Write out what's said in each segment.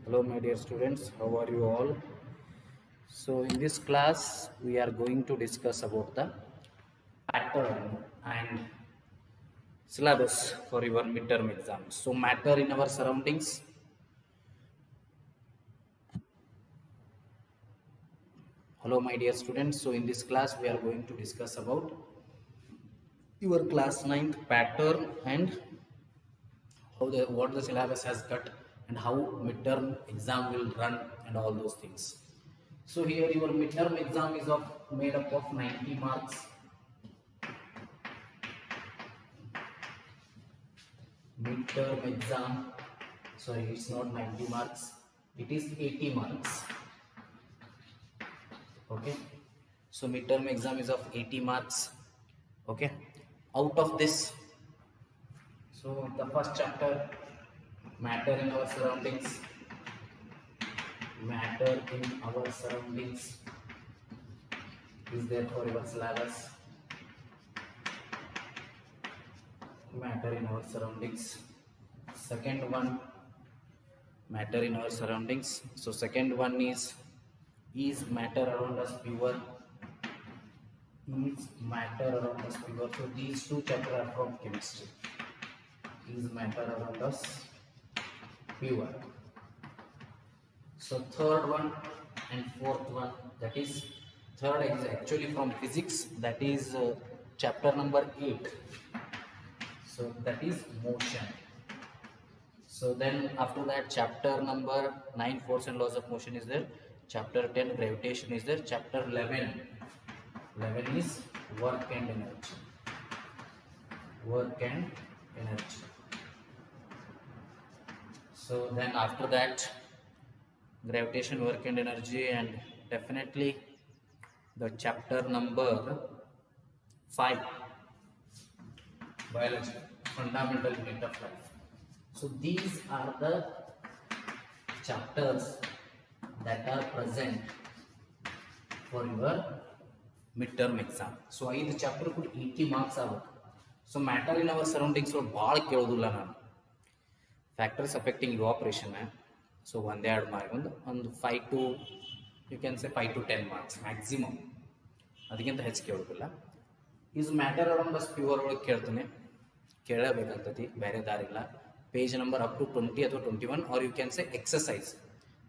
Hello my dear students, how are you all? So in this class we are going to discuss about the pattern and syllabus for your midterm exam. So matter in our surroundings. Hello my dear students, so in this class we are going to discuss about your class 9th pattern and what the syllabus has got and how midterm exam will run and all those things. So here your midterm exam is made up of 90 marks. Midterm exam, sorry, it's not 90 marks, it is 80 marks. Okay, so midterm exam is of 80 marks. Okay, out of this, so the first chapter, matter in our surroundings, matter in our surroundings is there for your syllabus. Matter in our surroundings. Second one, matter in our surroundings. So second one is matter around us pure? Is matter around us pure? So these two chapters are from chemistry. Is matter around us pure? So third one and fourth one, that is third is actually from physics, that is chapter number 8. So that is motion. So then after that chapter number 9, force and laws of motion is there. Chapter 10, gravitation is there. Chapter 11 is work and energy. Work and energy. So then after that gravitation, work and energy, and definitely the chapter number 5, biology, fundamental unit of life. So these are the chapters that are present for your midterm exam. So this chapter could 80 marks out. So matter in our surroundings so ball kelodilla nanu factors affecting evaporation. So one day on 5 to, you can say 5 to 10 marks maximum. ಅದಕ್ಕಿಂತ ಹೆಚ್ಚು ಕೇಳೋದಿಲ್ಲ. Is matter around the pure ಒಳಗೆ ಕೇಳ್ತಾನೆ, ಕೇಳಬೇಕಂತತಿ, ಬೇರೆ ದಾರಿಲ್ಲ. Page number up to 20 ಅಥವಾ 21, or you can say exercise.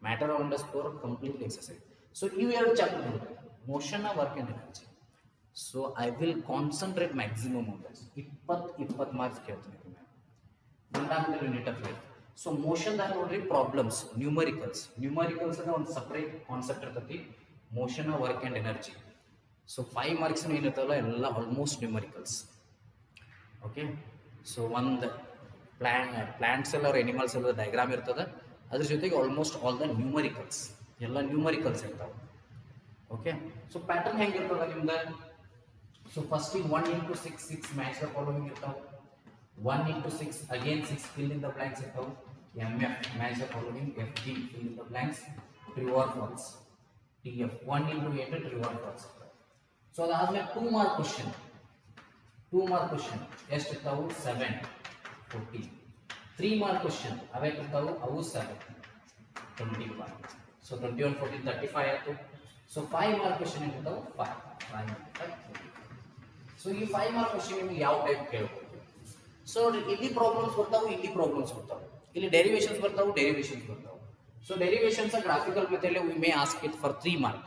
Matter around the pure completely exercise. So ಇವು ಎರಡು ಚಾಪ್ಟರ್ ನೋಡ್ರಿ, motion, work and energy. So I will concentrate maximum on this. 20 marks ಕೇಳ್ತಾನೆ. Fundamental unit of life. So ಮೋಷನ್ದಾಗ ನೋಡ್ರಿ problems, numericals ಅಂದ್ರೆ ಒಂದು separate concept ಇರ್ತೈತಿ. Motion, work and energy. So 5 marks ಏನಿರ್ತಲ್ಲ ಎಲ್ಲ ಆಲ್ಮೋಸ್ಟ್ ನ್ಯೂಮರಿಕಲ್ಸ್. ಓಕೆ, ಸೊ ಒಂದು plants ಎಲ್ಲ animals ಎಲ್ಲ ಡಯಾಗ್ರಾಮ್ ಇರ್ತದೆ, ಅದ್ರ ಜೊತೆಗೆ ಆಲ್ಮೋಸ್ಟ್ ಆಲ್ ದ ನ್ಯೂಮರಿಕಲ್ಸ್, ಎಲ್ಲ ನ್ಯೂಮರಿಕಲ್ಸ್ ಇರ್ತಾವೆ. ಓಕೆ, ಸೊ ಪ್ಯಾಟರ್ನ್ ಹೆಂಗಿರ್ತದೆ ನಿಮ್ದು? ಸೊ ಫಸ್ಟಿಗೆ 1 into 6 6 ಮ್ಯಾಚ್ ದ ಫಾಲೋವಿಂಗ್ ಇರ್ತಾವೆ. 1 into 6 again 6 fill in the blanks ಇರ್ತಾವೆ. MF match the following. FG fill in the blanks. True or false. TF 1 into 8 true or false. So ಅದಾದ್ಮೇಲೆ 2 mark question. 2 mark question ಎಷ್ಟು ಇರ್ತಾವು? 7 14. 3 mark question ಅವೇ ಇರ್ತಾವು, ಅವು 7 21. So 21 14 35 ಆಯ್ತು. So 5 mark question ಇರ್ತಾವು 5. So ಈ 5 mark question ನಿಮಗೆ ಯಾವ ಟೈಪ್ ಕೇಳಬಹುದು? ಸೊ ಇಲ್ಲಿ ಪ್ರಾಬ್ಲಮ್ಸ್ ಬರ್ತಾವೆ, ಇಲ್ಲಿ ಪ್ರಾಬ್ಲಮ್ಸ್ ಬರ್ತಾವೆ, ಇಲ್ಲಿ ಡೆರಿವೇಷನ್ಸ್ ಬರ್ತಾವೆ, ಡೆರಿವೇಷನ್ಸ್ ಬರ್ತಾವೆ. So derivations graphical method we may ask it for 3 mark.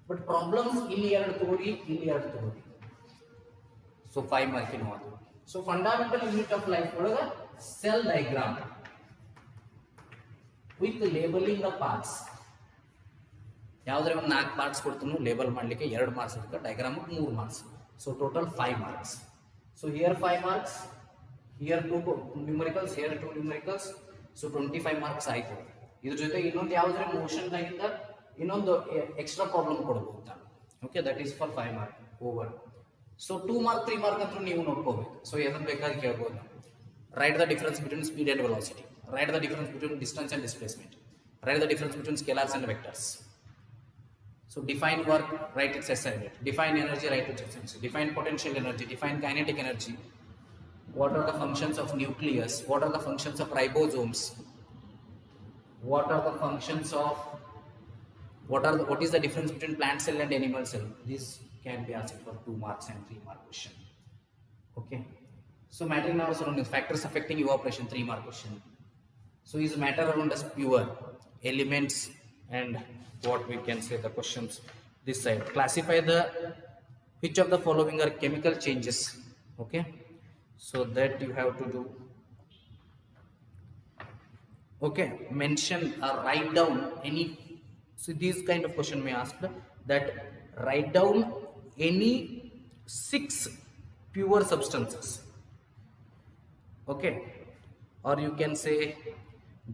But problems ಇಲ್ಲಿ 2 ತಗೋರಿ, ಇಲ್ಲಿ 2 ತಗೋರಿ. ಸೊ 5 ಮಾರ್ಕಿನ ಅದು. So fundamental unit of life ಒಳಗ cell diagram with labelling the parts. ಯಾವ್ದ್ರೆ ಒಂದು 4 ಪಾರ್ಟ್ಸ್ ಕೊಡ್ತೀನಿ ಲೇಬಲ್ ಮಾಡಲಿಕ್ಕೆ 2 ಮಾರ್ಕ್ಸ್ ಇರುತ್ತೆ, diagram 3 marks. So total 5 marks. So here 5 marks, here 2 numericals, here 2 numericals. So 25 marks ಆಯ್ತು. ಇದ್ರ ಜೊತೆ ಇನ್ನೊಂದು ಯಾವ್ದ್ರೆ ಮೋಷನ್ ದಾಗಿಂದ ಇನ್ನೊಂದು ಎಕ್ಸ್ಟ್ರಾ ಪ್ರಾಬ್ಲಮ್ ಕೊಡಬಹುದು ನಾನು. Okay, that is for 5 mark over. So 2 mark 3 mark ಅಂತೂ ನೀವು ನೋಡ್ಕೋಬೇಕು. ಸೊ ಏನಂತ ಬೇಕಾದ್ರೆ ಕೇಳ್ಬೋದು. Write the difference between speed and velocity, write the difference between distance and displacement, write the difference between scalars and vectors. So define work, write its SI rate. Define energy, write its efficiency. Define potential energy, define kinetic energy. What are the functions of nucleus? What are the functions of ribosomes? what are the functions of what is the difference between plant cell and animal cell? This can be asked for 2 marks and 3 mark question. Okay. So matter in our surroundings, factors affecting evaporation, 3 mark question. So is matter around us pure? Elements and what we can say the questions this side. Classify the which of the following are chemical changes. Okay. So that you have to do. Okay. Mention or write down any. So these kind of question may ask that write down any 6 pure substances. Okay, or you can say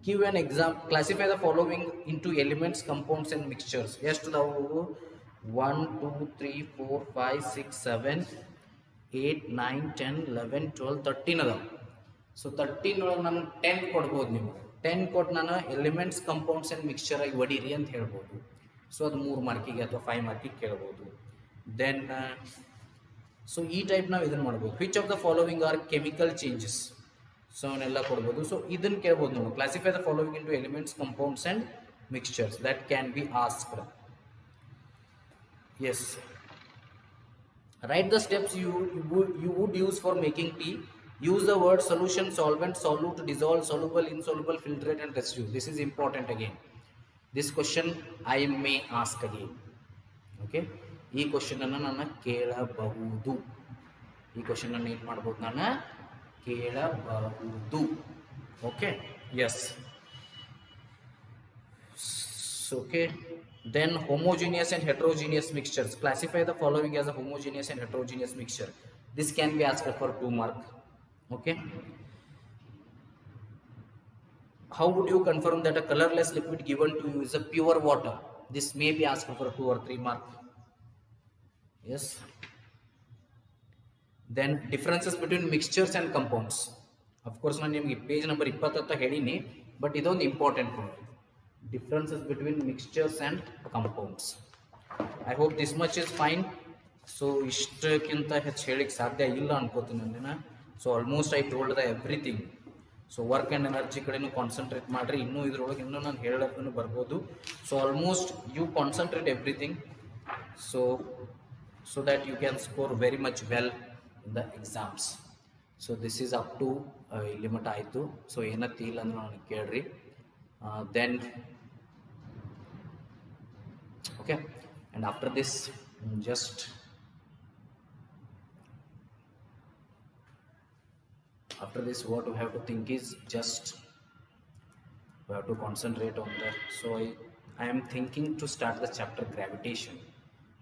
give an example, classify the following into elements, compounds and mixtures. Yes, to the 1 2 3 4 5 6 7 8 9 10 11 12 13 ಅದಾವ. So 13 ಒಳಗೆ ನಾನು 10 ಕೊಡ್ಬೋದು. ನೀವು 10 ಕೊಟ್ಟು ನಾನು elements compounds and mixture ಆಗಿ ಹೊಡೀರಿ ಅಂತ ಹೇಳ್ಬೋದು. ಸೊ ಅದು 3 ಮಾರ್ಕಿಗೆ ಅಥವಾ 5 ಮಾರ್ಕಿಗೆ ಕೇಳ್ಬೋದು. ದೆನ್ ಸೊ ಈ ಟೈಪ್ ನಾವು ಇದನ್ನು ಮಾಡ್ಬೋದು. Which of the following are chemical changes. So ಅವನ್ನೆಲ್ಲ ಕೊಡ್ಬೋದು. ಸೊ ಇದನ್ನು ಕೇಳ್ಬೋದು ನಾವು, classify the following into elements, compounds and mixtures. That can be asked. Yes, write the steps you would use for making tea. Use the word solution, solvent, solute, dissolve, soluble, insoluble, filtrate and residue. This is important again. This question I may ask again. Okay, ಈ question ಅನ್ನು ನಾನು ಕೇಳಬಹುದು. ಈ question ಅನ್ನು ಏನು ಮಾಡಬಹುದು, ನಾನು ಕೇಳಬಹುದು. Okay, yes. Okay, then homogeneous and heterogeneous mixtures. Classify the following as a homogeneous and heterogeneous mixture. This can be asked for 2 mark. Okay, how would you confirm that a colorless liquid given to you is a pure water? This may be asked for 2 or 3 mark. Yes. Then differences between mixtures and compounds. Of course ನಾನು ನಿಮಗೆ page number 20 ಅಂತ ಹೇಳಿನಿ, but ಇದೊಂದು important point. Differences between mixtures and compounds. I hope this much is fine. So ಇಷ್ಟಕ್ಕಿಂತ ಹೆಚ್ಚು ಹೇಳಿಕ್ಕೆ ಸಾಧ್ಯ ಇಲ್ಲ ಅನ್ಕೋತೀನಿ ನಾನು. So almost I told the everything. So work and energy ಕಡೆನೂ ಕಾನ್ಸಂಟ್ರೇಟ್ ಮಾಡಿರಿ. ಇನ್ನೂ ಇದ್ರೊಳಗೆ ಇನ್ನೂ ನಾನು ಹೇಳೋಕ್ಕೂ ಬರ್ಬೋದು. So almost you concentrate everything so that you can score very much well in the exams. So this is up to ಇಲ್ಲಿ ಮಟ್ಟ ಆಯಿತು. ಸೊ ಏನತ್ತಿ ಇಲ್ಲ ಅಂದ್ರೆ ನನಗೆ ಕೇಳ್ರಿ. Then okay, and after this just what we have to think is just we have to concentrate on that. So I am thinking to start the chapter gravitation.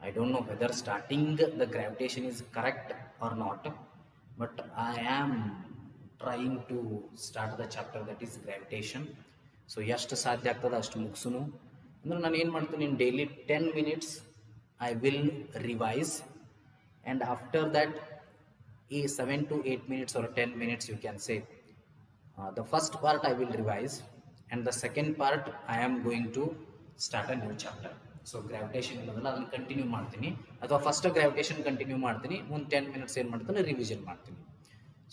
I don't know whether starting the gravitation is correct or not, but I am trying to start the chapter that is gravitation. So ಎಷ್ಟು ಸಾಧ್ಯ ಆಗ್ತದೆ ಅಷ್ಟು ಮುಗಿಸು. ಅಂದರೆ ನಾನು ಏನು ಮಾಡ್ತೀನಿ, in daily 10 minutes I will revise, and after that ಈ 7 to 8 minutes or 10 minutes you can say the first part I will revise, and the second part I am going to start a new chapter. So gravitation ಇರೋದಲ್ಲ ಅದನ್ನು continue ಮಾಡ್ತೀನಿ, ಅಥವಾ first gravitation continue ಮಾಡ್ತೀನಿ, ಮುಂದೆ 10 minutes ಏನು ಮಾಡ್ತೀನಿ revision ಮಾಡ್ತೀನಿ.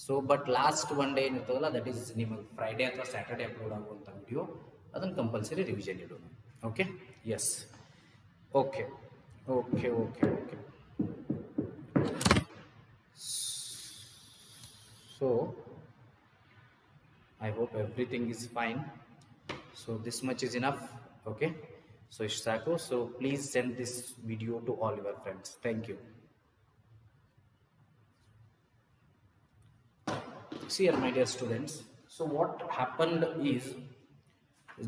So but last 1 day ಏನಿರ್ತದಲ್ಲ ದಟ್ ಈಸ್ ನಿಮಗೆ ಫ್ರೈಡೇ ಅಥವಾ ಸ್ಯಾಟರ್ಡೇ ಅಪ್ಲೋಡ್ ಆಗುವಂಥ ವಿಡಿಯೋ, ಅದನ್ನು ಕಂಪಲ್ಸರಿ ರಿವಿಷನ್ ಇಡೋಣ. Okay, yes, okay okay okay okay. So I hope everything is fine. So this much is enough. Okay, so ಇಷ್ಟು ಸಾಕು. So please send this video to all your friends. Thank you. See here, my dear students, so what happened is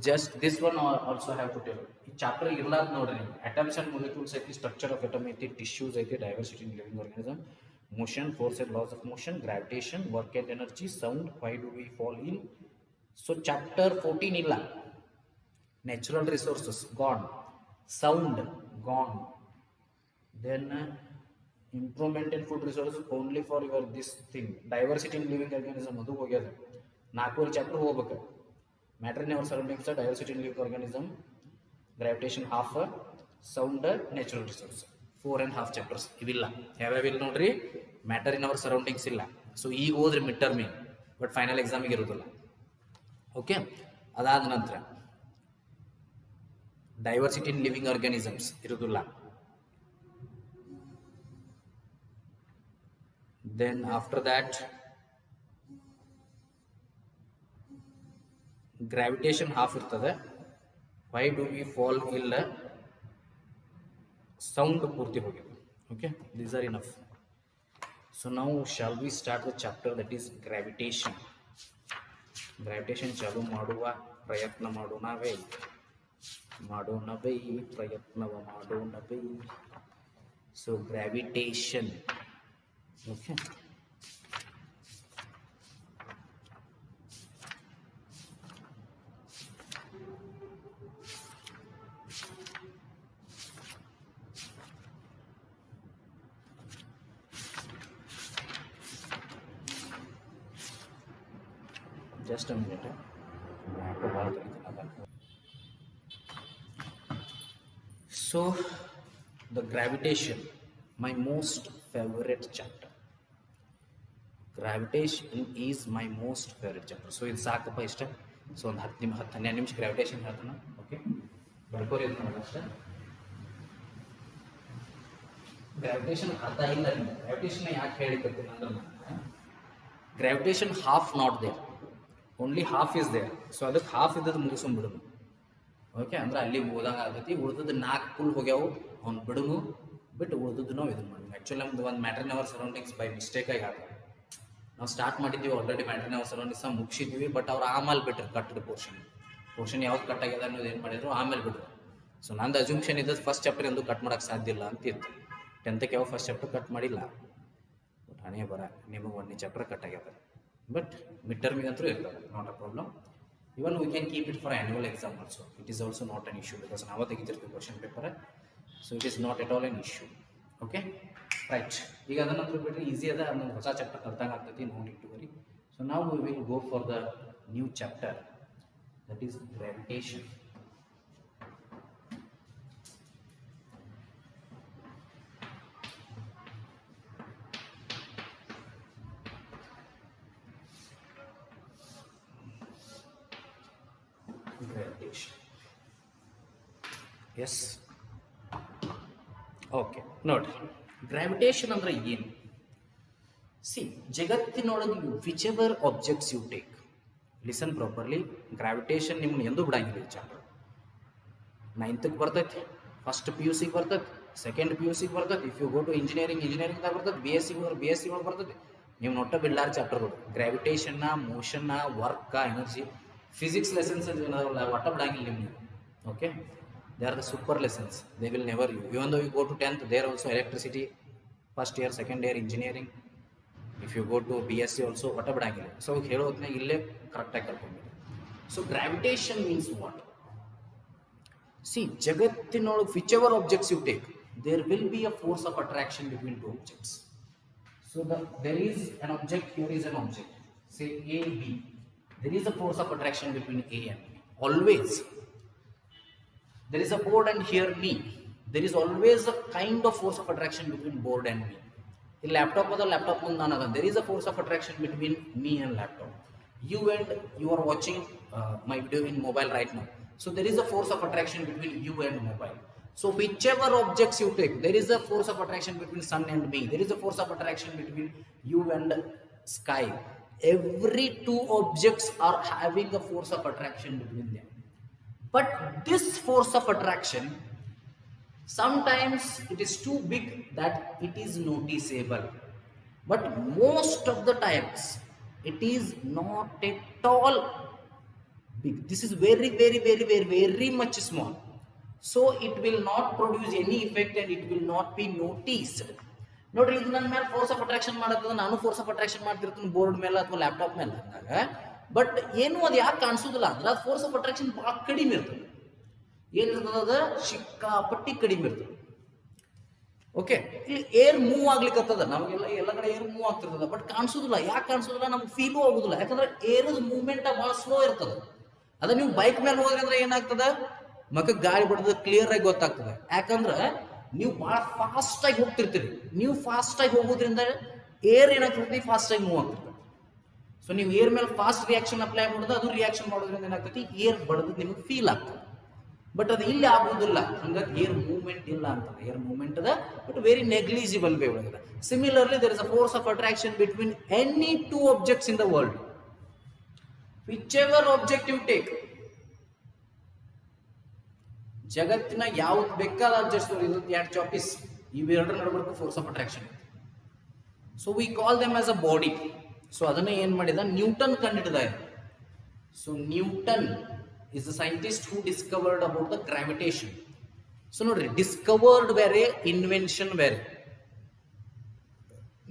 just this one also have to tell. ಈ chapter ಇರ್ಲಾರ್ದು ನೋಡ್ರಿ, atoms and molecules ಐತಿ, structure of atom ಐತಿ, tissues ಐತಿ, diversity in living organism, motion, force and laws of motion, gravitation, work and energy, sound, why do we fall in. So chapter 14 ಇಲ್ಲ. Natural resources gone, sound gone, then improvement in food resources only for your this thing, diversity in living organism ಅದು ಹೋಗ್ಯದ. 4 chapter ಹೋಗ್ಬೇಕು. Matter in our surroundings, diversity in living organism, gravitation half, sound, natural resource 4.5 chapters ಇವಿಲ್ಲ. ಯಾವ್ಯಾವ ಇಲ್ಲ ನೋಡ್ರಿ, matter in our surroundings ಇಲ್ಲ. So ಈಗ ಹೋದ್ರಿ ಮಿಡ್ ಟರ್ಮಿಗೆ, ಬಟ್ ಫೈನಲ್ ಎಕ್ಸಾಮಿಗೆ ಇರೋದಿಲ್ಲ. ಓಕೆ, ಅದಾದ ನಂತರ ಡೈವರ್ಸಿಟಿ ಇನ್ ಲಿವಿಂಗ್ ಆರ್ಗಾನಿಸಮ್ಸ್ ಇರೋದಿಲ್ಲ. Then after that gravitation half ಇರ್ತದೆ. ವೈ ಡು ವಿ ಫಾಲ್ ಇಲ್ಲ, ಸೌಂಡ್ ಪೂರ್ತಿ ಹೋಗಿದೆ. Okay, these are enough. So ನಾವು shall we start the chapter that is gravitation. Gravitation ಚಾಲು ಮಾಡುವ ಪ್ರಯತ್ನ ಮಾಡೋಣವೇ, ಪ್ರಯತ್ನವ ಮಾಡೋಣವೇ. So gravitation, okay. Just a minute. So, the gravitation, my most favorite chapter. Gravitation is my most favorite chapter. So, ಇದು ಸಾಕಪ್ಪ ಇಷ್ಟ. So ಒಂದು 10-12 ನಿಮಿಷ ಗ್ರಾವಿಟೇಷನ್ ಹೇಳ್ತಾನೆ. ಓಕೆ, ಬರ್ಕೋರಿ ಅಷ್ಟೇ. ಗ್ರಾವಿಟೇಷನ್ ಅರ್ಥ ಇಲ್ಲ. ಗ್ರಾವಿಟೇಷನ್ ಯಾಕೆ ಹೇಳಿಕತ್ತೀನಿ ಅಂದ್ರೆ, gravitation half not there, only half is there. So ಅದಕ್ಕೆ ಹಾಫ್ ಇದ್ದದ್ದು ಮುಗಿಸ್ಕೊಂಡ್ಬಿಡೋದು. ಓಕೆ, ಅಂದ್ರೆ ಅಲ್ಲಿ ಓದಂಗೆ ಆಗ್ತೈತಿ. ಉಳಿದದ್ದು 4 ಫುಲ್ ಹೋಗ್ಯಾವು, ಅವ್ನು ಬಿಡುನು ಬಿಟ್ಟು ಉಳಿದದ್ದು ನಾವು ಇದನ್ನು ಮಾಡೋದು. ಆ್ಯಕ್ಚುಲಿ ನಮ್ದು ಒಂದು matter in our surroundings by ಮಿಸ್ಟೇಕಾಗಿ ಆಗ ನಾವು ಸ್ಟಾರ್ಟ್ ಮಾಡಿದ್ದೀವಿ already. Matter in our surroundings ಮುಗಿಸಿದ್ವಿ, ಬಟ್ ಅವ್ರು ಆಮೇಲೆ ಬಿಟ್ಟರು ಕಟ್ಟದ ಪೋರ್ಷನ್ ಯಾವ್ದು ಕಟ್ ಆಗ್ಯದ ಅನ್ನೋದು ಏನು ಮಾಡಿದ್ರು, ಆಮೇಲೆ ಬಿಟ್ಟರು. ಸೊ ನಂದು ಅಜುಮ್ಷನ್ ಇದ್ದದ್ದು ಫಸ್ಟ್ ಚಾಪ್ಟರ್ ಎಂದು ಕಟ್ ಮಾಡೋಕ್ಕೆ ಸಾಧ್ಯ ಇಲ್ಲ ಅಂತಿತ್ತು. 10th ಯಾವ ಫಸ್ಟ್ ಚಾಪ್ಟರ್ ಕಟ್ ಮಾಡಿಲ್ಲ. ಬಟ್ ಹಣೆ ಬರ ನಿಮಗೆ 1ನೇ ಚಾಪ್ಟರ್ ಕಟ್ ಆಗ್ಯದ. ಬಟ್ ಮಿಡ್ ಟರ್ಮಿಗಂತೂ ಇರ್ತದೆ, not a problem. Even we can keep it for annual exam also. It is also not an issue, because ನಾವು ತೆಗಿತಿರ್ತೀವಿ question paper. So it is not at all an issue. Okay, right. ಈಗ ಅದನ್ನು ಬಿಟ್ಟರೆ easy ಅದ, ಅದೊಂದು ಹೊಸ chapter ಕಲ್ತಂಗೆ ಆಗ್ತೈತಿ, no need to worry. So ನಾವು we will go for the new chapter that is gravitation. Gravitation. Yes. Okay. ನೋಡ್ರಿ, ಗ್ರಾವಿಟೇಷನ್ ಅಂದ್ರೆ ಏನು? ಸಿ, ಜಗತ್ತಿನೊಳಗೆ whichever objects you take, listen properly. Gravitation ನಿಮ್ಗೆ ಎಂದೂ ಬಿಡಂಗಿಲ್ಲ. ಚಾಪ್ಟರ್ 9th ಬರ್ತೈತಿ, ಫಸ್ಟ್ PUC ಬರ್ತೈತಿ, ಸೆಕೆಂಡ್ PUC ಬರ್ತೈತಿ. ಇಫ್ ಯು ಗೋ ಟು ಇಂಜಿನಿಯರಿಂಗ್ದಾಗ ಬರ್ತೈತಿ, BSc ಒಳಗೆ ಬರ್ತೈತಿ. ನೀವು ನೋಟ ಬಿಡ್ಲಾರ ಚಾಪ್ಟರ್ಗಳು ಗ್ರಾವಿಟೇಷನ್ನ, ಮೋಷನ್ನ, ವರ್ಕ, ಎನರ್ಜಿ. ಫಿಸಿಕ್ಸ್ ಲೆಸನ್ಸ್ ಒಟ್ಟ ಬಿಡಂಗಿಲ್ಲ ನಿಮ್ಗೆ. Okay, they are the super lessons. They will never you. Even though you go to 10th, there also electricity first year, second year engineering. If you go to BSc also ಒಟ್ಟ ಬಿಡಂಗಿಲ್ಲ. So ಹೇಳೋದ್ನಾಗ ಇಲ್ಲೇ ಕರೆಕ್ಟಾಗಿ ಕಲ್ತ್ಕೊಂಡ್ಬಿಡಿ. So gravitation means what? See, ಜಗತ್ತಿನೊಳಗೆ whichever objects you take, there will be a force of attraction between 2 objects. So there is an object, here is an object, say A, B. There is a force of attraction between A and B. Always. There is a board and here me. There is always a kind of force of attraction between board and me. In laptop, there is a force of attraction between me and laptop. You are watching my video in mobile right now. So there is a force of attraction between you and mobile. So whichever objects you take, there is a force of attraction between sun and me. There is a force of attraction between you and sky. Every 2 objects are having a force of attraction between them. But this force of attraction, sometimes it is too big that it is noticeable. But most of the times, it is not at all big. This is very, very, very, very, very much small. So it will not produce any effect and it will not be noticed. ನೋಡ್ರಿ, ಇದು ನನ್ನ ಮೇಲೆ force of attraction ಮಾಡತ್ತದ, ನಾನು force of attraction ಮಾಡ್ತಿರ್ತೀನಿ board ಮೇಲೆ ಅಥವಾ laptop ಮೇಲೆ ಅಂದಾಗ. ಬಟ್ ಏನು ಅದು ಯಾಕೆ ಕಾಣಿಸೋದಿಲ್ಲ ಅಂದ್ರೆ, ಅದು ಫೋರ್ಸ್ ಆಫ್ ಅಟ್ರಾಕ್ಷನ್ ಭಾಳ ಕಡಿಮೆ ಇರ್ತದೆ. ಏನಿರ್ತದ, ಅದು ಸಿಕ್ಕಾಪಟ್ಟಿ ಕಡಿಮೆ ಇರ್ತದೆ. ಓಕೆ, ಇಲ್ಲಿ ಏರ್ ಮೂವ್ ಆಗ್ಲಿಕ್ಕತ್ತದ, ನಮಗೆಲ್ಲ ಎಲ್ಲ ಕಡೆ ಏರ್ ಮೂವ್ ಆಗ್ತಿರ್ತದ, ಬಟ್ ಕಾಣಿಸೋದಿಲ್ಲ. ಯಾಕೆ ಕಾಣಿಸೋದಿಲ್ಲ? ನಮ್ಗೆ ಫೀಲು ಆಗೋದಿಲ್ಲ. ಯಾಕಂದ್ರೆ ಏರದ ಮೂವ್ಮೆಂಟ್ ಭಾಳ ಸ್ಲೋ ಇರ್ತದೆ. ಅದ ನೀವು ಬೈಕ್ ಮೇಲೆ ಹೋದ್ರೆ ಅಂದ್ರೆ ಏನಾಗ್ತದ, ಮಕ್ಕಕ್ಕೆ ಗಾಳಿ ಬಡ್ದು ಕ್ಲಿಯರ್ ಆಗಿ ಗೊತ್ತಾಗ್ತದೆ. ಯಾಕಂದ್ರೆ ನೀವು ಭಾಳ ಫಾಸ್ಟ್ ಆಗಿ ಹೋಗ್ತಿರ್ತೀರಿ. ನೀವು ಫಾಸ್ಟ್ ಆಗಿ ಹೋಗೋದ್ರಿಂದ ಏರ್ ಏನಾಗ್ತೈತಿ, ಫಾಸ್ಟ್ ಆಗಿ ಮೂವ್ ಆಗ್ತಿರ್ತದೆ. ಸೊ ನೀವು ಏರ್ ಮೇಲೆ ಫಾಸ್ಟ್ ರಿಯಾಕ್ಷನ್ ಅಪ್ಲೈ ಮಾಡೋದು, ಅದು ರಿಯಾಕ್ಷನ್ ಮಾಡೋದ್ರಿಂದ ಏನಾಗ್ತೈತಿ, ಏರ್ ಬಡ್ದು ನಿಮಗೆ ಫೀಲ್ ಆಗ್ತದೆ. ಬಟ್ ಅದು ಇಲ್ಲಿ ಆಗುವುದಿಲ್ಲ. ಹಂಗಾಗಿ ಏರ್ ಮೂವ್ಮೆಂಟ್ ಇಲ್ಲ ಅಂತ. ಏರ್ ಮೂವ್ಮೆಂಟ್ ಅದ ಬಟ್ ವೆರಿ ನೆಗ್ಲಿಜಿಬಲ್ ವೇ ಒಳಗದ. Similarly there is a force of attraction between any two objects in the world. Whichever object you take, ಜಗತ್ತಿನ ಯಾವ್ದು ಬೇಕಾದ ಆಬ್ಜೆಕ್ಟ್ಸ್ ಎರಡು ಚಾಪೀಸ್ ಇವೆರಡರ ನಡಬರ್ಕು force of attraction. So we call them as a body. So ಅದನ್ನ ಏನ್ ಮಾಡಿದ ನ್ಯೂಟನ್ ಕಂಡಿಡಿದ. So Newton is the scientist who discovered about the gravitation. So ನೋಡ್ರಿ, ಡಿಸ್ಕವರ್ಡ್ ಬೇರೆ, ಇನ್ವೆನ್ಷನ್ ಬೇರೆ.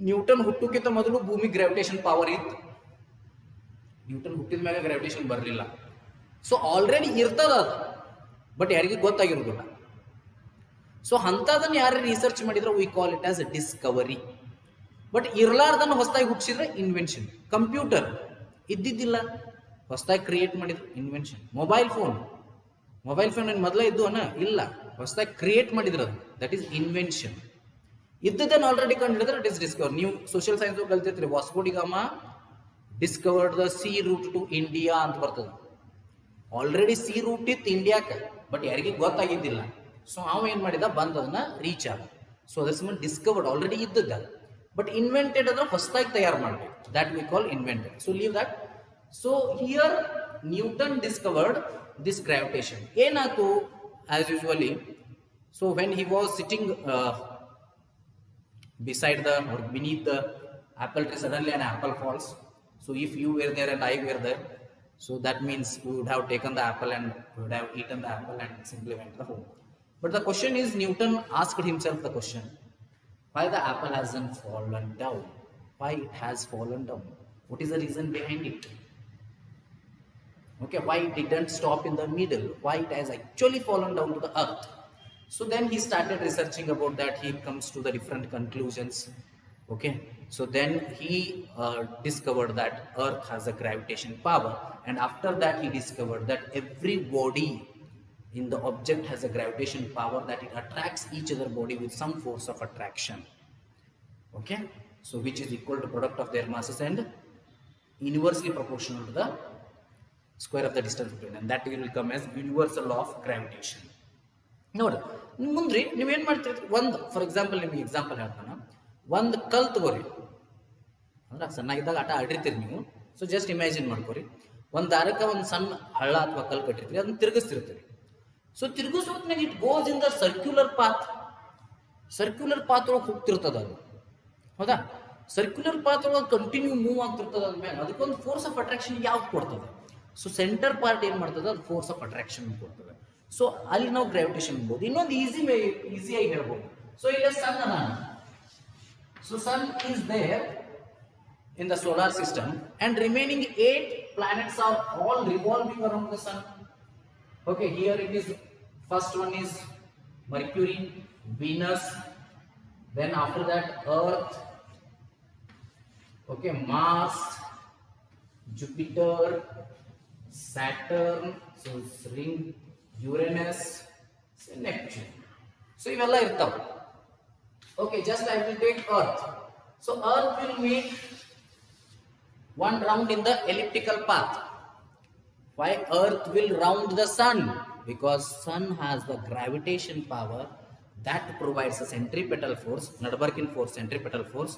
ನ್ಯೂಟನ್ ಹುಟ್ಟುಕ್ಕಿಂತ ಮೊದಲು ಭೂಮಿ ಗ್ರಾವಿಟೇಷನ್ ಪವರ್ ಇತ್ತು. ನ್ಯೂಟನ್ ಹುಟ್ಟಿದ ಮೇಲೆ ಗ್ರಾವಿಟೇಷನ್ ಬರಲಿಲ್ಲ. ಸೊ ಆಲ್ರೆಡಿ ಇರ್ತದ ಅದು, ಬಟ್ ಯಾರಿಗೆ ಗೊತ್ತಾಗಿರೋದಿಲ್ಲ. ಸೊ ಅಂಥದನ್ನ ಯಾರು ರಿಸರ್ಚ್ ಮಾಡಿದ್ರೆ we call it as a discovery. But ಇರ್ಲಾರ್ದನ್ನ ಹೊಸದಾಗಿ ಹುಟ್ಟಿಸಿದ್ರೆ ಇನ್ವೆನ್ಷನ್. ಕಂಪ್ಯೂಟರ್ ಇದ್ದಿದ್ದಿಲ್ಲ, ಹೊಸದಾಗಿ ಕ್ರಿಯೇಟ್ ಮಾಡಿದ್ರು ಇನ್ವೆನ್ಷನ್. ಮೊಬೈಲ್ ಫೋನ್ ಏನು ಮೊದಲೇ ಇದ್ದು ಇಲ್ಲ, ಹೊಸದಾಗಿ ಕ್ರಿಯೇಟ್ ಮಾಡಿದ್ರು, ಅದು ದಟ್ ಈಸ್ ಇನ್ವೆನ್ಷನ್. ಇದ್ದದನ್ನು ಆಲ್ರೆಡಿ ಕಂಡಿಡಿದ್ರೆ ಇಟ್ ಇಸ್ ಡಿಸ್ಕವರ್. ನೀವು ಸೋಷಿಯಲ್ ಸೈನ್ಸ್ ಕಲ್ತಿರ್ತೀರಿ, Vasco da Gama discovered the sea route to India ಅಂತ ಬರ್ತದೆ. ಆಲ್ರೆಡಿ ಸಿ ರೂಟ್ ಇತ್ತು ಇಂಡಿಯಾಕ್ಕೆ, ಬಟ್ ಯಾರಿಗೆ ಗೊತ್ತಾಗಿದ್ದಿಲ್ಲ. ಸೊ ಅವ ಏನ್ ಮಾಡಿದ, ಬಂದ ಅದನ್ನ ರೀಚ್ ಆದ. ಸೊ ಅದರ ಡಿಸ್ಕವರ್ಡ್, ಆಲ್ರೆಡಿ ಇದ್ದದ. ಬಟ್ ಇನ್ವೆಂಟೆಡ್ ಅಂದ್ರೆ ಹೊಸದಾಗಿ ತಯಾರು ಮಾಡಬೇಕು, that we call invented. So leave that. So here Newton discovered this gravitation. Enatu, as usually, so when he was sitting beside the or beneath the apple tree, suddenly an apple falls. So if you were there and I were there, so that means we would have taken the apple and we would have eaten the apple and simply went to home. But the question is, Newton asked himself the question, why the apple hasn't fallen down? Why it has fallen down? What is the reason behind it? Okay, why it didn't stop in the middle? Why it has actually fallen down to the earth? So then he started researching about that. He comes to the different conclusions. Okay, so then he discovered that earth has a gravitation power, and after that he discovered that every body in the object has a gravitation power, that it attracts each other body with some force of attraction. Okay, so which is equal to product of their masses and inversely proportional to the square of the distance between, and that will come as universal law of gravitation. ನೋಡ್ರಿ, ಮುಂದ್ರಿ ನೀವೇನ್ ಮಾಡ್ತೀರಿ, ಒಂದು for example ನಿಮ್ಗೆ example ಹೇಳ್ತಾನ, ಒಂದು ಕಲ್ ತಗೋರಿ. ಅಂದ್ರೆ ಸಣ್ಣಾಗಿದ್ದಾಗ ಆಟ ಆಡಿರ್ತೀರಿ ನೀವು. ಸೊ ಜಸ್ಟ್ ಇಮ್ಯಾಜಿನ್ ಮಾಡ್ಕೋರಿ, ಒಂದು ದಾರಕ್ಕೆ ಒಂದು ಸಣ್ಣ ಹಳ್ಳ ಅಥವಾ ಕಲ್ ಕಟ್ಟಿರ್ತೀರಿ, ಅದನ್ನ ತಿರುಗಿಸ್ತಿರ್ತೀರಿ. ಸೊ ತಿರುಗಿಸೋದ್ನಾಗ it goes in the circular path. Circular path ಒಳಗೆ ಹೋಗ್ತಿರ್ತದ ಅದು, ಹೌದಾ? ಸರ್ಕ್ಯುಲರ್ ಪಾತ್ ಒಳಗೆ ಕಂಟಿನ್ಯೂ ಮೂವ್ ಆಗ್ತಿರ್ತದ ಅಂದ್ಮೇಲೆ ಅದಕ್ಕೊಂದು ಫೋರ್ಸ್ ಆಫ್ ಅಟ್ರಾಕ್ಷನ್ ಯಾವ್ದು ಕೊಡ್ತದೆ? ಸೊ ಸೆಂಟರ್ ಪಾರ್ಟ್ ಏನ್ ಮಾಡ್ತದೆ, ಅದು ಫೋರ್ಸ್ ಆಫ್ ಅಟ್ರಾಕ್ಷನ್ ಕೊಡ್ತದೆ. ಸೊ ಅಲ್ಲಿ ನಾವು ಗ್ರಾವಿಟೇಷನ್ ಅನ್ಬೋದು. ಇನ್ನೊಂದು ಈಸಿಯಾಗಿ ಹೇಳ್ಬೋದು. ಸೊ ಇಲ್ಲಿ ಸನ್ ಅದ. So sun is there in the solar system and remaining 8 planets are all revolving around the sun. Okay, here it is. First one is Mercury, Venus, then after that Earth, okay, Mars, Jupiter, Saturn, so ring, Uranus, so Neptune. So ಇವೆಲ್ಲ ಇರ್ತಾವ. Okay, just I will take Earth. So Earth will make one round in the elliptical path. Why Earth will round the sun? Because sun has the gravitation power that provides a centripetal force, ನಡಬರ್ಕಿನ force, centripetal force.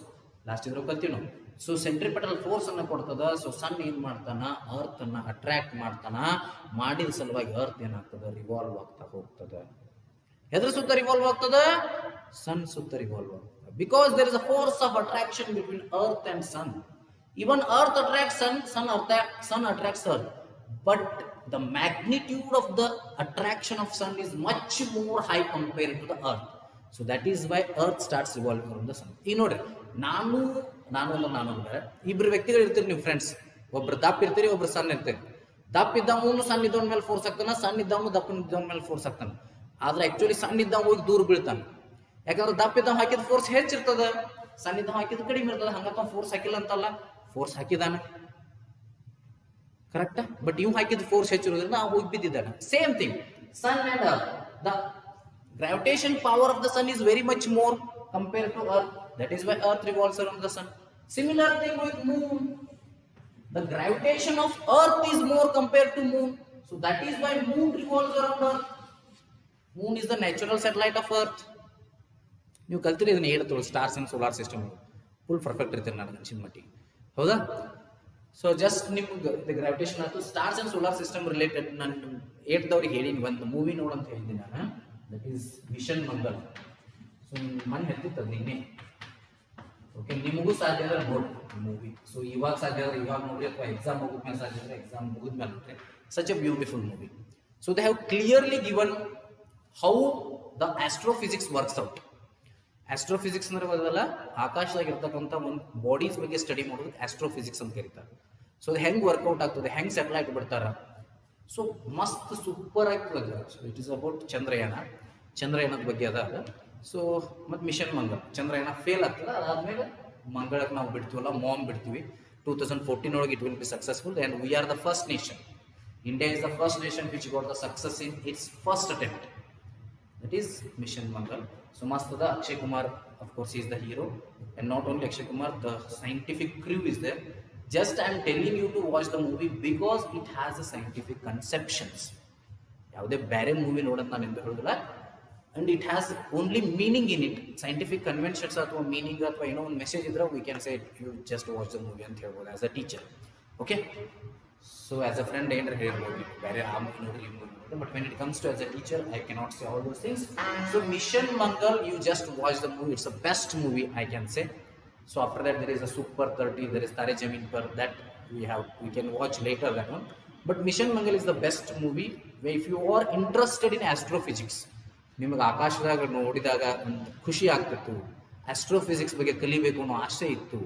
Last ಇದ್ರು ಕಲ್ತೀವಿ ನಾವು. So centripetal force ಅನ್ನ ಕೊಡ್ತದ. So ಸನ್ ಏನ್ ಮಾಡ್ತಾನ, earth ಅನ್ನ attract ಮಾಡ್ತಾನ. ಮಾಡಿದ ಸಲುವಾಗಿ ಅರ್ತ್ ಏನಾಗ್ತದ, ರಿವಾಲ್ವ್ ಆಗ್ತಾ ಹೋಗ್ತದ. ಎದ್ರ ಸುತ್ತ ರಿವಾಲ್ವ್ ಆಗ್ತದ? ಸನ್ ಸುತ್ತ ರಿವಾಲ್ವ್ ಆಗ್ತದ. Because there is a force of attraction between earth and sun. Even earth attracts sun, sun attracts earth, but the magnitude of the attraction of sun is much more high compared to the earth. So that is why earth starts revolving around the sun. ಈ ನೋಡ್ರಿ, ನಾನು ಇಬ್ರು ವ್ಯಕ್ತಿಗಳು ಇರ್ತೀರಿ ನೀವು friends. ಒಬ್ರು ದಪ್ಪ ಇರ್ತೀರಿ, ಒಬ್ರು ಸಣ್ಣ ಇರ್ತೀರಿ. ದಪ್ಪ ಇದ್ದವನು ಸಣ್ಣ ಇದ್ದವನ ಮೇಲೆ ಫೋರ್ಸ್ ಆಗ್ತಾನ, ಸಣ್ಣ ಇದ್ದವನು ದಪ್ಪನ ಇದ್ದವನ ಮೇಲೆ ಫೋರ್ಸ್ ಆಗ್ತಾನ. ಆದ್ರೆ ಆಕ್ಚುಲಿ ಸಣ್ಣ ಇದ್ದವ ಹೋಗಿ ದೂರ ಬೀಳ್ತಾನೆ. ಯಾಕಂದ್ರೆ ದಪ್ಪ ಇದ್ದವ ಹಾಕಿದ ಫೋರ್ಸ್ ಹೆಚ್ಚಿರ್ತದ, ಸಣ್ಣ ಇದ್ದವ ಹಾಕಿದ ಕಡಿಮೆ ಇರ್ತದ. ಹಂಗತ್ತ ಫೋರ್ಸ್ ಹಾಕಿಲ್ಲ ಅಂತಲ್ಲ, ಫೋರ್ಸ್ ಹಾಕಿದಾನ, ಕರೆಕ್ಟ್. ಬಟ್ ಇವ್ ಹಾಕಿದ ಫೋರ್ಸ್ ಹೆಚ್ಚಿರೋದ್ರಿಂದ ನಾವು ಹೋಗಿ ಬಿದ್ದಿದ್ದಾನೆ. Same thing sun and earth. The gravitation power of the sun is very much more compared to earth. That is why earth revolves around the sun. Similar thing with moon. The gravitation of earth is more compared to moon. So that is why moon revolves around earth. Moon is the natural satellite of earth. ನೀವು ಕಲ್ತಿರಿ ಇದನ್ನ ಹೇಳ್ತೇವೆ stars in solar system full perfect ಇರ್ತೀರಿ ನಾನು ಅನ್ಸಿನ ಮಟ್ಟಿಗೆ, ಹೌದಾ? So just ನಿಮ್ಗೆ ಗ್ರಾವಿಟೇಷನ್ ಆಯ್ತು, stars and solar system related ನಾನು ಏಟ್ದವ್ರಿಗೆ ಹೇಳೀನಿ, ಒಂದು ಮೂವಿ ನೋಡು ಅಂತ ಹೇಳಿದ್ದೀನಿ ನಾನು, that is mission Mangal. So ಮನೆ ಹತ್ತಿತ್ತು ಅದು ನಿನ್ನೆ. ಓಕೆ, ನಿಮಗೂ ಸಾಧ್ಯ ಅಂದ್ರೆ ನೋಡಿ ಮೂವಿ. ಸೊ ಇವಾಗ ಸಾಧ್ಯ ಆದ್ರೆ ಇವಾಗ ನೋಡ್ರಿ, ಅಥವಾ ಎಕ್ಸಾಮ್ ಮುಗಿದ್ಮೇಲೆ ಸಾಧ್ಯ ಅಂದ್ರೆ ಎಕ್ಸಾಮ್ ಮುಗಿದ್ಮೇಲೆ ನೋಡ್ರಿ. Such A beautiful movie. So they have clearly given how the astrophysics works out. Astrophysics ಅಂದ್ರೆ ಬದಲ್ಲ ಆಕಾಶದಾಗ ಇರ್ತಕ್ಕಂಥ ಒಂದು ಬಾಡೀಸ್ ಬಗ್ಗೆ ಸ್ಟಡಿ ಮಾಡೋದಕ್ಕೆ ಆಸ್ಟ್ರೋಫಿಸಿಕ್ಸ್ ಅಂತ ಕರೀತಾರೆ. ಸೊ ಅದು ಹೆಂಗೆ ವರ್ಕೌಟ್ ಆಗ್ತದೆ, ಹೆಂಗೆ ಸ್ಯಾಟಲೈಟ್ ಬಿಡ್ತಾರ, ಸೊ ಮಸ್ತ್ ಸೂಪರ್ ಆಗಿ. ಸೊ ಇಟ್ ಈಸ್ ಅಬೌಟ್ ಚಂದ್ರಯಾನದ ಬಗ್ಗೆ ಅದ. ಸೊ ಮತ್ತು ಮಿಷನ್ ಮಂಗಲ್, ಚಂದ್ರಯಾನ ಫೇಲ್ ಆಗ್ತದೆ, ಅದಾದ್ಮೇಲೆ ಮಂಗಳಕ್ಕೆ ನಾವು ಬಿಡ್ತೀವಲ್ಲ, ಮಾಮ್ ಬಿಡ್ತೀವಿ 2014 ಒಳಗೆ. It will be successful and we are the first nation. India is the first nation which got the success in its first attempt. That is Mission Mangal. So Mastada Akshay Kumar, of course, he is the hero, and not only Akshay Kumar, the scientific crew is there. Just I am telling you to watch the movie because it has the scientific conceptions. ಯಾವುದೇ ಬೇರೆ movie ನೋಡೋದು ನಾನು ಎಂದು ಹೇಳೋದಿಲ್ಲ, and it has only meaning in it. Scientific conventions ಅಥವಾ meaning ಅಥವಾ ಏನೋ ಒಂದು ಮೆಸೇಜ್ ಇದ್ರೆ we can say you just watch the movie ಅಂತ ಹೇಳ್ಬೋದು as a teacher. Okay, so as a friend ಏನಾರ ಹೇಳ್ಬೋದು ಬೇರೆ ಆ ಮೂವಿ ನೋಡಿ ಈ movie. But when it comes to as a teacher, I cannot say all those things. So Mission Mangal, you just watch the movie. It's the best movie, I can say. So after that, there is a Super 30, there is Tare Zameen Par, that we can watch later, that one. But Mission Mangal is the best movie where if you are interested in astrophysics, ನಿಮಗೆ ಆಕಾಶದಾಗ ನೋಡಿದಾಗ ಒಂದು ಖುಷಿ ಆಗ್ತಿತ್ತು, astrophysics ಬಗ್ಗೆ ಕಲಿಬೇಕು ಅನ್ನೋ ಆಸೆ ಇತ್ತು,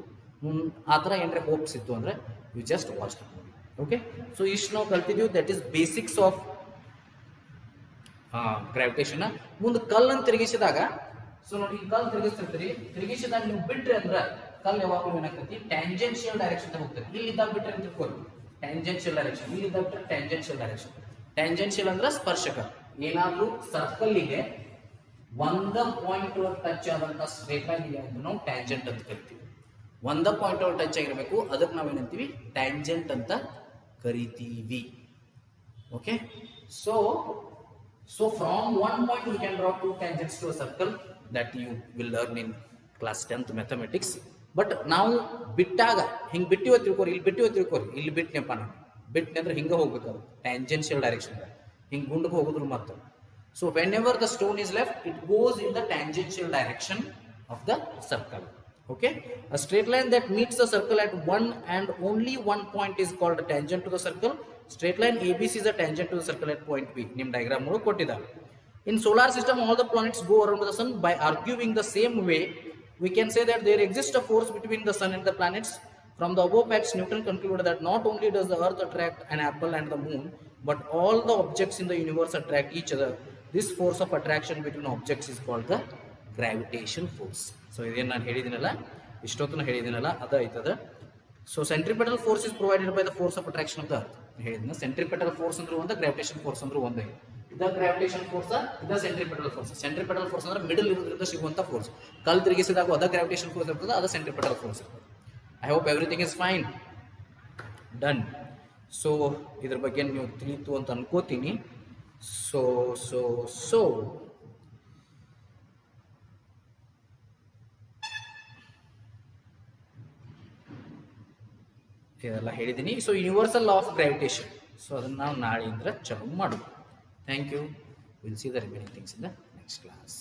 ಆ ಥರ ಏನಾರ ಹೋಪ್ಸ್ ಇತ್ತು ಅಂದರೆ you just watch the movie. Okay, so ಇಷ್ಟು ನಾವು ಕಲ್ತಿದ್ದೀವಿ. That is basics of gravitation. ಮುಂದೆ ಕಲ್ಲನ್ನು ತಿರುಗಿಸಿದಾಗ, ಸೊ ನೋಡಿ ಈ ಕಲ್ಲು ತಿರುಗಿಸಿದಾಗ ನೀವು ಬಿಟ್ರಿ ಅಂದ್ರೆ ಕಲ್ಲು ಯಾವಾಗಲೂ ಏನಾಗ್ತೈತಿ, ಟ್ಯಾಂಜೆನ್ಷಿಯಲ್ ಡೈರೆಕ್ಷನ್ ಹೋಗ್ತದೆ. ಇಲ್ಲಿದ್ದಾಗ ಬಿಟ್ರೆ ಅಂತ ತಿಳ್ಕೊಳ್ಳಿ ಟ್ಯಾಂಜೆನ್ಷಿಯಲ್ ಡೈರೆಕ್ಷನ್, ಇಲ್ಲಿದ್ದಾಗ ಬಿಟ್ರೆ ಟ್ಯಾಂಜೆನ್ಷಿಯಲ್ ಡೈರೆಕ್ಷನ್. ಟ್ಯಾಂಜೆನ್ಷಿಯಲ್ ಅಂದ್ರೆ ಸ್ಪರ್ಶಕ. ಏನಾದ್ರೂ ಸರ್ಕಲ್ಗೆ ಒಂದ ಪಾಯಿಂಟ್ ಟಚ್ ಆದಂತ ಸ್ಟ್ರೇಟ್ ಲೈನ್ ಇದೆ ಅಂತ ನಾವು ಟ್ಯಾಂಜೆಂಟ್ ಅಂತ ಕರಿತೀವಿ. ಒಂದ ಪಾಯಿಂಟ್ ಟಚ್ ಆಗಿರಬೇಕು, ಅದಕ್ಕೆ ನಾವೇನಂತೀವಿ ಟ್ಯಾಂಜೆಂಟ್ ಅಂತ ಕರಿತೀವಿ. Okay, so from one point we can draw two tangents to a circle, that you will learn in class 10th mathematics. But ನಾವು ಬಿಟ್ಟಾಗ ಹಿಂಗೆ ಬಿಟ್ಟಿವ ತಿಳ್ಕೊರಿ, ಇಲ್ಲಿ ಬಿಟ್ಟನೆಪ್ಪ ನಾನು ಬಿಟ್ಟನೆ ಅಂದ್ರೆ ಹಿಂಗೆ ಹೋಗ್ಬೇಕು, ಟ್ಯಾಂಜೆನ್ಷಿಯಲ್ ಡೈರೆಕ್ಷನ್, ಹಿಂಗೆ ಗುಂಡಕ್ಕೆ ಹೋಗಿದ್ರು ಮತ್ತೆ. So when ever the stone is left, it goes in the tangential direction of the circle. Okay, a straight line that meets the circle at one and only one point is called a tangent to the circle. Straight line ABC is a tangent to the circle at point B. Nim diagram mo kottidare. In solar system, all the planets go around the sun. By arguing the same way, we can say that there exists a force between the sun and the planets. From the above facts, Newton concluded that not only does the earth attract an apple and the moon, but all the objects in the universe attract each other. This force of attraction between objects is called the gravitation force. So iದೇನು ನಾನು ಹೇಳಿದ್ದೀನಲ್ಲ, ಇಷ್ಟೊತ್ತನ ಹೇಳಿದ್ದೀನಲ್ಲ, ಅದಾಯ್ತದ. So centripetal force is provided by the force of attraction ಅಂತ ಹೇಳಿದ್ನ. Centripetal force ಅಂದ್ರೆ ಒಂದು, ಗ್ರಾವಿಟೇಷನ್ ಫೋರ್ಸ್ ಅಂದ್ರೆ ಒಂದೇ. ಇದ ಗ್ರಾವಿಟೇಷನ್ ಫೋರ್ಸ್, ಇದ ಸೆಂಟ್ರಿಪೆಟಲ್ ಫೋರ್ಸ್. ಸೆಂಟ್ರಿಪೆಟಲ್ ಫೋರ್ಸ್ ಅಂದ್ರೆ ಮಿಡಲ್ ಇರೋದ್ರಿಂದ ಸಿಗುವಂತ ಫೋರ್ಸ್. ಕಲ್ ತಿರುಗಿಸಿದಾಗ ಅದ ಗ್ರಾವಿಟೇಷನ್ ಫೋರ್ಸ್ ಇರ್ತದೆ, ಅದ ಸೆಂಟ್ರಿಪೆಟಲ್ ಫೋರ್ಸ್ ಇರ್ತದೆ. I hope everything is fine, done. So ಇದ್ರ ಬಗ್ಗೆ ನೀವು ತಿಳಿತು ಅಂತ ಅನ್ಕೋತೀನಿ. ಸೊ ಇದೆಲ್ಲ ಹೇಳಿದ್ದೀನಿ. So universal law of gravitation, so ಅದನ್ನು ನಾವು ನಾಳೆಯಿಂದ ಚಾಲು ಮಾಡೋದು. Thank you. Will see the remaining things in the next class.